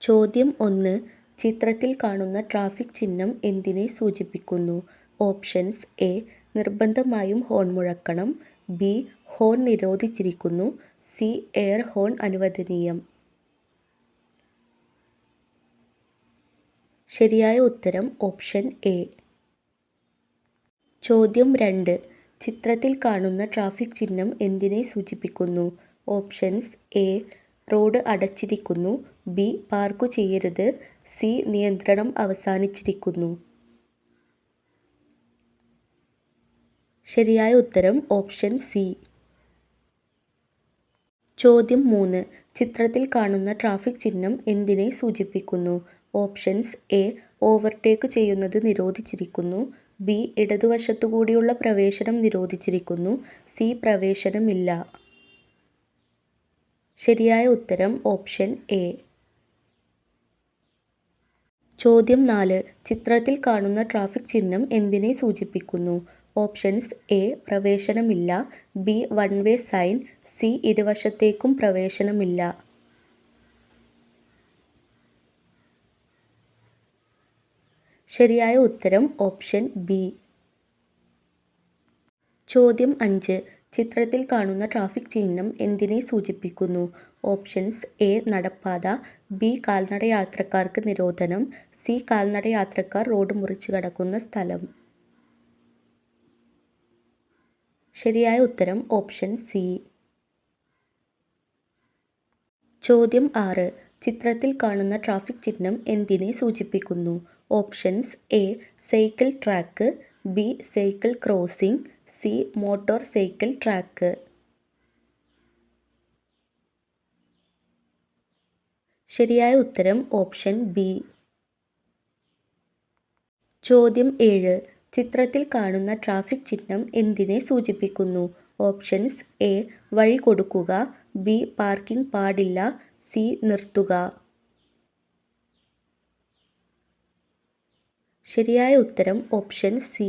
ചോദ്യം 1. ചിത്രത്തിൽ കാണുന്ന ട്രാഫിക് ചിഹ്നം എന്തിനെ സൂചിപ്പിക്കുന്നു? Options A. നിർബന്ധമായും ഹോൺ മുഴക്കണം. ബി. ഹോൺ നിരോധിച്ചിരിക്കുന്നു. സി. എയർ ഹോൺ അനുവദനീയം. ശരിയായ ഉത്തരം ഓപ്ഷൻ എ. ചോദ്യം 2. ചിത്രത്തിൽ കാണുന്ന ട്രാഫിക് ചിഹ്നം എന്തിനെ സൂചിപ്പിക്കുന്നു? Options A. റോഡ് അടച്ചിരിക്കുന്നു. ബി. പാർക്കു ചെയ്യരുത്. സി. നിയന്ത്രണം അവസാനിച്ചിരിക്കുന്നു. ശരിയായ ഉത്തരം ഓപ്ഷൻ സി. ചോദ്യം 3. ചിത്രത്തിൽ കാണുന്ന ട്രാഫിക് ചിഹ്നം എന്തിനെ സൂചിപ്പിക്കുന്നു? Options A. ഓവർടേക്ക് ചെയ്യുന്നത് നിരോധിച്ചിരിക്കുന്നു. ബി. ഇടതുവശത്തുകൂടിയുള്ള പ്രവേശനം നിരോധിച്ചിരിക്കുന്നു. സി. പ്രവേശനമില്ല. ശരിയായ ഉത്തരം ഓപ്ഷൻ എ. ചോദ്യം 4. ചിത്രത്തിൽ കാണുന്ന ട്രാഫിക് ചിഹ്നം എന്തിനെ സൂചിപ്പിക്കുന്നു? Options A. പ്രവേശനമില്ല. B. One way sign. C. ഇരുവശത്തേക്കും പ്രവേശനമില്ല. ശരിയായ ഉത്തരം ഓപ്ഷൻ ബി. ചോദ്യം 5. ചിത്രത്തിൽ കാണുന്ന ട്രാഫിക് ചിഹ്നം എന്തിനെ സൂചിപ്പിക്കുന്നു? Options A. നടപ്പാത. ബി. കാൽനടയാത്രക്കാർക്ക് നിരോധനം. സി. കാൽനടയാത്രക്കാർ റോഡ് മുറിച്ച് കടക്കുന്ന സ്ഥലം. ശരിയായ ഉത്തരം ഓപ്ഷൻ സി. ചോദ്യം 6. ചിത്രത്തിൽ കാണുന്ന ട്രാഫിക് ചിഹ്നം എന്തിനെ സൂചിപ്പിക്കുന്നു? Options A. Cycle track. B. Cycle crossing. C. Motor cycle track. ശരിയായ ഉത്തരം ഓപ്ഷൻ ബി. ചോദ്യം 7. ചിത്രത്തിൽ കാണുന്ന ട്രാഫിക് ചിഹ്നം എന്തിനെ സൂചിപ്പിക്കുന്നു? Options A. വഴി കൊടുക്കുക. ബി. പാർക്കിംഗ് പാടില്ല. സി. നിർത്തുക. ശരിയായ ഉത്തരം ഓപ്ഷൻ സി.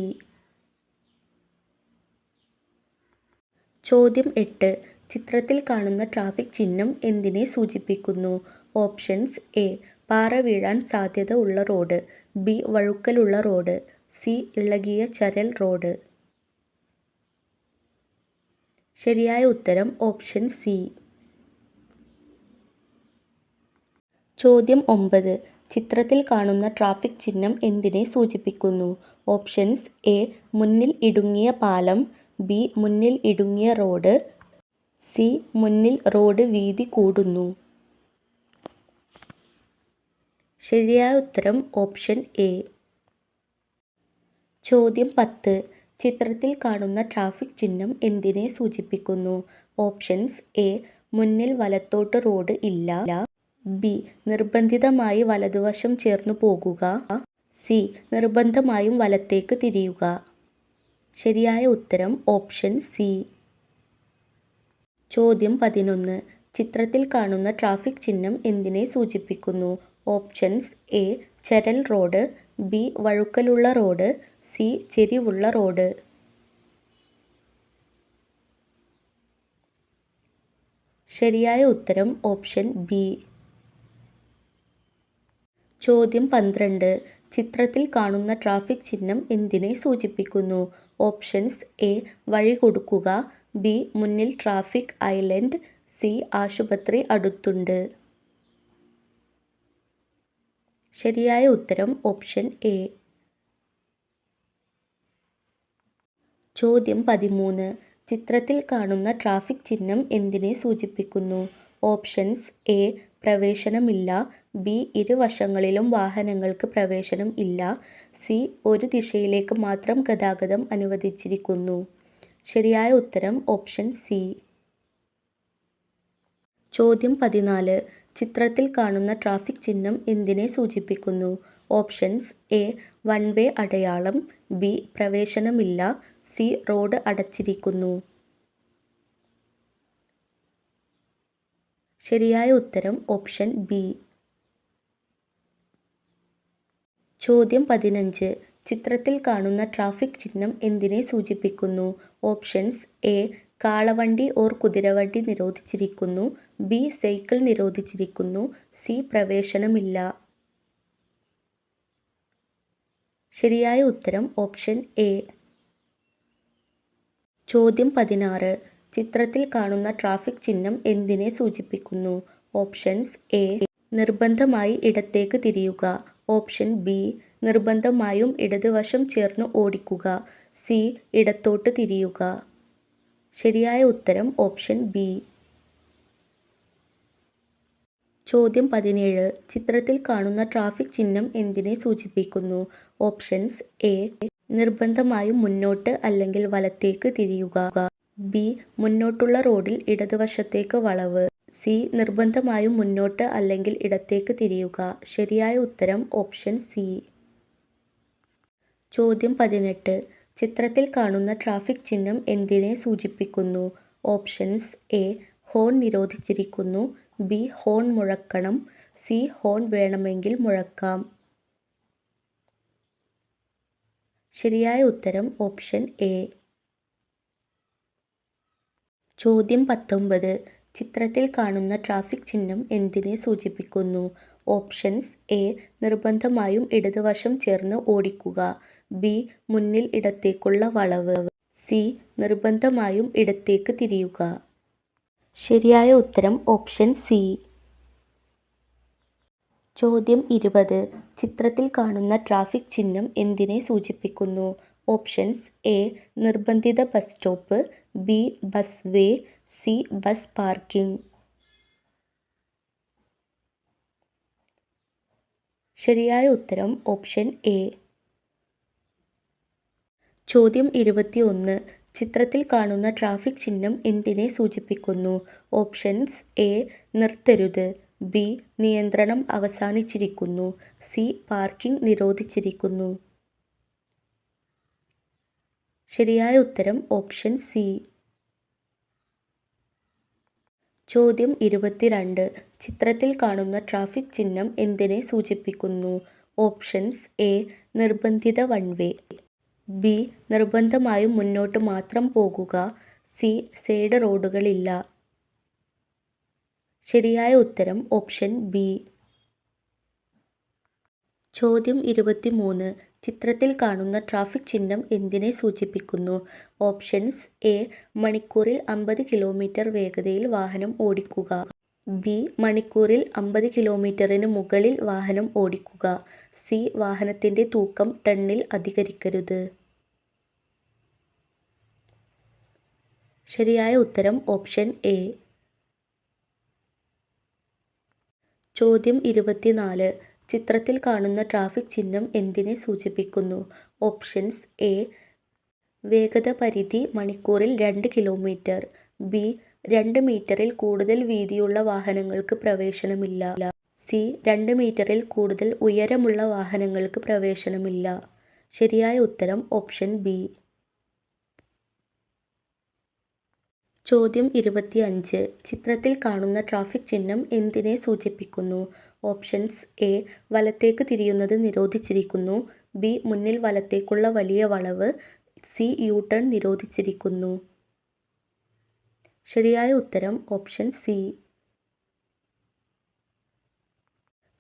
ചോദ്യം 8. ചിത്രത്തിൽ കാണുന്ന ട്രാഫിക് ചിഹ്നം എന്തിനെ സൂചിപ്പിക്കുന്നു? Options A. പാറ വീഴാൻ സാധ്യത ഉള്ള റോഡ്. ബി. വഴുക്കലുള്ള റോഡ്. സി. ഇളകിയ ചരൽ റോഡ്. ശരിയായ ഉത്തരം ഓപ്ഷൻ സി. ചോദ്യം 9. ചിത്രത്തിൽ കാണുന്ന ട്രാഫിക് ചിഹ്നം എന്തിനെ സൂചിപ്പിക്കുന്നു? Options A. മുന്നിൽ ഇടുങ്ങിയ പാലം. ബി. മുന്നിൽ ഇടുങ്ങിയ റോഡ്. സി. മുന്നിൽ റോഡ് വീതി കൂടുന്നു. ശരിയായ ഉത്തരം ഓപ്ഷൻ എ. ചോദ്യം 10. ചിത്രത്തിൽ കാണുന്ന ട്രാഫിക് ചിഹ്നം എന്തിനെ സൂചിപ്പിക്കുന്നു? Options A. മുന്നിൽ വലത്തോട്ട് റോഡ് ഇല്ല. ബി. നിർബന്ധിതമായി വലതുവശം ചേർന്നു പോകുക. സി. നിർബന്ധമായും വലത്തേക്ക് തിരിയുക. ശരിയായ ഉത്തരം ഓപ്ഷൻ സി. ചോദ്യം 11. ചിത്രത്തിൽ കാണുന്ന ട്രാഫിക് ചിഹ്നം എന്തിനെ സൂചിപ്പിക്കുന്നു? Options A. ചരൽ റോഡ്. ബി. വഴുക്കലുള്ള റോഡ്. സി. ചെരിവുള്ള റോഡ്. ശരിയായ ഉത്തരം ഓപ്ഷൻ ബി. ചോദ്യം 12. ചിത്രത്തിൽ കാണുന്ന ട്രാഫിക് ചിഹ്നം എന്തിനെ സൂചിപ്പിക്കുന്നു? Options A. വഴി കൊടുക്കുക. ബി. മുന്നിൽ ട്രാഫിക് ഐലൻഡ്. സി. ആശുപത്രി അടുത്തുണ്ട്. ശരിയായ ഉത്തരം ഓപ്ഷൻ എ. ചോദ്യം 13. ചിത്രത്തിൽ കാണുന്ന ട്രാഫിക് ചിഹ്നം എന്തിനെ സൂചിപ്പിക്കുന്നു? Options A. പ്രവേശനമില്ല. ബി. ഇരുവശങ്ങളിലും വാഹനങ്ങൾക്ക് പ്രവേശനം ഇല്ല. സി. ഒരു ദിശയിലേക്ക് മാത്രം ഗതാഗതം അനുവദിച്ചിരിക്കുന്നു. ശരിയായ ഉത്തരം ഓപ്ഷൻ സി. ചോദ്യം 14. ചിത്രത്തിൽ കാണുന്ന ട്രാഫിക് ചിഹ്നം എന്തിനെ സൂചിപ്പിക്കുന്നു? Options A. വൺ വേ അടയാളം. ബി. പ്രവേശനമില്ല. സി. റോഡ് അടച്ചിരിക്കുന്നു. ശരിയായ ഉത്തരം ഓപ്ഷൻ ബി. ചോദ്യം 15. ചിത്രത്തിൽ കാണുന്ന ട്രാഫിക് ചിഹ്നം എന്തിനെ സൂചിപ്പിക്കുന്നു? Options A. കാളവണ്ടി ഓർ കുതിരവണ്ടി നിരോധിച്ചിരിക്കുന്നു. ബി സൈക്കിൾ നിരോധിച്ചിരിക്കുന്നു. സി പ്രവേശനമില്ല. ശരിയായ ഉത്തരം ഓപ്ഷൻ എ. ചോദ്യം 16. ചിത്രത്തിൽ കാണുന്ന ട്രാഫിക് ചിഹ്നം എന്തിനെ സൂചിപ്പിക്കുന്നു? ഓപ്ഷൻസ് എ നിർബന്ധമായി ഇടത്തേക്ക് തിരിയുക. ഓപ്ഷൻ ബി നിർബന്ധമായും ഇടത് വശം ചേർന്ന് ഓടിക്കുക. സി ഇടത്തോട്ട് തിരിയുക. ശരിയായ ഉത്തരം ഓപ്ഷൻ ബി. ചോദ്യം 17. ചിത്രത്തിൽ കാണുന്ന ട്രാഫിക് ചിഹ്നം എന്തിനെ സൂചിപ്പിക്കുന്നു? ഓപ്ഷൻസ് എ നിർബന്ധമായും മുന്നോട്ട് അല്ലെങ്കിൽ വലത്തേക്ക് തിരിയുക. ബി മുന്നോട്ടുള്ള റോഡിൽ ഇടതുവശത്തേക്ക് വളവ്. സി നിർബന്ധമായും മുന്നോട്ട് അല്ലെങ്കിൽ ഇടത്തേക്ക് തിരിയുക. ശരിയായ ഉത്തരം ഓപ്ഷൻ സി. ചോദ്യം 18. ചിത്രത്തിൽ കാണുന്ന ട്രാഫിക് ചിഹ്നം എന്തിനെ സൂചിപ്പിക്കുന്നു? ഓപ്ഷൻസ് എ ഹോൺ നിരോധിച്ചിരിക്കുന്നു. ബി ഹോൺ മുഴക്കണം. സി ഹോൺ വേണമെങ്കിൽ മുഴക്കാം. ശരിയായ ഉത്തരം ഓപ്ഷൻ എ. ചോദ്യം 19. ചിത്രത്തിൽ കാണുന്ന ട്രാഫിക് ചിഹ്നം എന്തിനെ സൂചിപ്പിക്കുന്നു? ഓപ്ഷൻസ് എ നിർബന്ധമായും ഇടതുവശം ചേർന്ന് ഓടിക്കുക. ബി മുന്നിൽ ഇടത്തേക്കുള്ള വളവ്. സി നിർബന്ധമായും ഇടത്തേക്ക് തിരിയുക. ശരിയായ ഉത്തരം ഓപ്ഷൻ സി. ചോദ്യം 20. ചിത്രത്തിൽ കാണുന്ന ട്രാഫിക് ചിഹ്നം എന്തിനെ സൂചിപ്പിക്കുന്നു? ഓപ്ഷൻസ് എ നിർബന്ധിത bus stop. B bus way. C bus parking. ശരിയായ ഉത്തരം ഓപ്ഷൻ എ. ചോദ്യം 21. ചിത്രത്തിൽ കാണുന്ന ട്രാഫിക് ചിഹ്നം എന്തിനെ സൂചിപ്പിക്കുന്നു? ഓപ്ഷൻസ് എ നിർത്തരുത്. ബി നിയന്ത്രണം അവസാനിച്ചിരിക്കുന്നു. C parking നിരോധിച്ചിരിക്കുന്നു. ശരിയായ ഉത്തരം ഓപ്ഷൻ സി. ചോദ്യം 22. ചിത്രത്തിൽ കാണുന്ന ട്രാഫിക് ചിഹ്നം എന്തിനെ സൂചിപ്പിക്കുന്നു? ഓപ്ഷൻസ് എ നിർബന്ധിത വൺ വേ. ബി നിർബന്ധമായും മുന്നോട്ട് മാത്രം പോകുക. സി സൈഡ് റോഡുകളില്ല. ശരിയായ ഉത്തരം ഓപ്ഷൻ ബി. ചോദ്യം 23. ചിത്രത്തിൽ കാണുന്ന ട്രാഫിക് ചിഹ്നം എന്തിനെ സൂചിപ്പിക്കുന്നു? ഓപ്ഷൻസ് എ മണിക്കൂറിൽ 50 കിലോമീറ്റർ വേഗതയിൽ വാഹനം ഓടിക്കുക. ബി മണിക്കൂറിൽ 50 കിലോമീറ്ററിന് മുകളിൽ വാഹനം ഓടിക്കുക. സി വാഹനത്തിൻ്റെ തൂക്കം ടണ്ണിൽ അധികരിക്കരുത്. ശരിയായ ഉത്തരം ഓപ്ഷൻ എ. ചോദ്യം 24. ചിത്രത്തിൽ കാണുന്ന ട്രാഫിക് ചിഹ്നം എന്തിനെ സൂചിപ്പിക്കുന്നു? ഓപ്ഷൻസ് എ വേഗത പരിധി മണിക്കൂറിൽ 2 കിലോമീറ്റർ. ബി 2 മീറ്ററിൽ കൂടുതൽ വീതിയുള്ള വാഹനങ്ങൾക്ക് പ്രവേശനമില്ല. സി 2 മീറ്ററിൽ കൂടുതൽ ഉയരമുള്ള വാഹനങ്ങൾക്ക് പ്രവേശനമില്ല. ശരിയായ ഉത്തരം ഓപ്ഷൻ ബി. ചോദ്യം 25. ചിത്രത്തിൽ കാണുന്ന ട്രാഫിക് ചിഹ്നം എന്തിനെ സൂചിപ്പിക്കുന്നു? ഓപ്ഷൻസ് എ വലത്തേക്ക് തിരിയുന്നത് നിരോധിച്ചിരിക്കുന്നു. ബി മുന്നിൽ വലത്തേക്കുള്ള വലിയ വളവ്. സി യു ടേൺ നിരോധിച്ചിരിക്കുന്നു. ശരിയായ ഉത്തരം ഓപ്ഷൻ സി.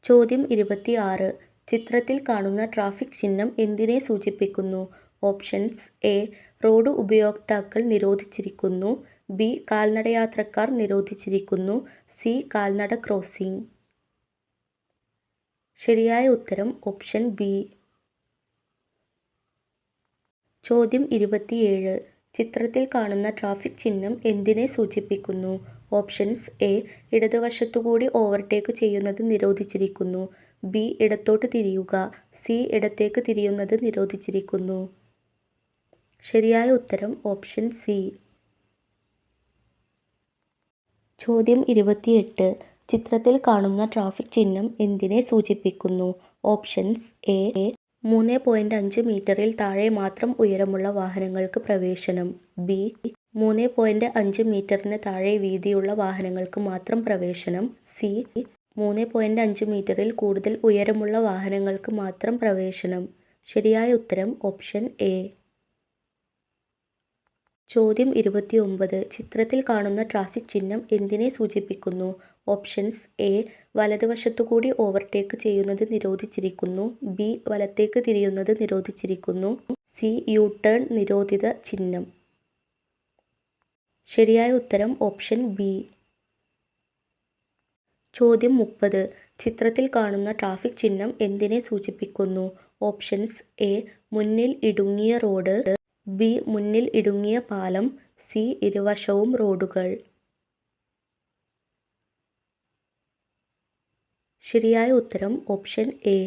ചോദ്യം 26. ചിത്രത്തിൽ കാണുന്ന ട്രാഫിക് ചിഹ്നം എന്തിനെ സൂചിപ്പിക്കുന്നു? ഓപ്ഷൻസ് എ റോഡ് ഉപയോക്താക്കൾ നിരോധിച്ചിരിക്കുന്നു. ബി കാൽനടയാത്രക്കാർ നിരോധിച്ചിരിക്കുന്നു. സി കാൽനട ക്രോസിംഗ്. ശരിയായ ഉത്തരം ഓപ്ഷൻ ബി. ചോദ്യം 27. ചിത്രത്തിൽ കാണുന്ന ട്രാഫിക് ചിഹ്നം എന്തിനെ സൂചിപ്പിക്കുന്നു? ഓപ്ഷൻസ് എ ഇടതുവശത്തുകൂടി ഓവർടേക്ക് ചെയ്യുന്നത് നിരോധിച്ചിരിക്കുന്നു. ബി ഇടത്തോട്ട് തിരിയുക. സി ഇടത്തേക്ക് തിരിയുന്നത് നിരോധിച്ചിരിക്കുന്നു. ശരിയായ ഉത്തരം ഓപ്ഷൻ സി. ചോദ്യം 28. ചിത്രത്തിൽ കാണുന്ന ട്രാഫിക് ചിഹ്നം എന്തിനെ സൂചിപ്പിക്കുന്നു? ഓപ്ഷൻസ് എ 3.5 മീറ്ററിൽ താഴെ മാത്രം ഉയരമുള്ള വാഹനങ്ങൾക്ക് പ്രവേശനം. ബി 3.5 മീറ്ററിന് താഴെ വീതിയുള്ള വാഹനങ്ങൾക്ക് മാത്രം പ്രവേശനം. സി 3.5 മീറ്ററിൽ കൂടുതൽ ഉയരമുള്ള വാഹനങ്ങൾക്ക് മാത്രം പ്രവേശനം. ശരിയായ ഉത്തരം ഓപ്ഷൻ എ. ചോദ്യം 29. ചിത്രത്തിൽ കാണുന്ന ട്രാഫിക് ചിഹ്നം എന്തിനെ സൂചിപ്പിക്കുന്നു? Options A. വലതുവശത്തുകൂടി ഓവർടേക്ക് ചെയ്യുന്നത് നിരോധിച്ചിരിക്കുന്നു. ബി. വലത്തേക്ക് തിരിയുന്നത് നിരോധിച്ചിരിക്കുന്നു. സി. യു ടേൺ നിരോധിത ചിഹ്നം. ശരിയായ ഉത്തരം ഓപ്ഷൻ ബി. ചോദ്യം 30. ചിത്രത്തിൽ കാണുന്ന ട്രാഫിക് ചിഹ്നം എന്തിനെ സൂചിപ്പിക്കുന്നു? Options A. മുന്നിൽ ഇടുങ്ങിയ റോഡ്. ബി. മുന്നിൽ ഇടുങ്ങിയ പാലം. സി. ഇരുവശവും റോഡുകൾ. ശരിയായ ഉത്തരം ഓപ്ഷൻ എ.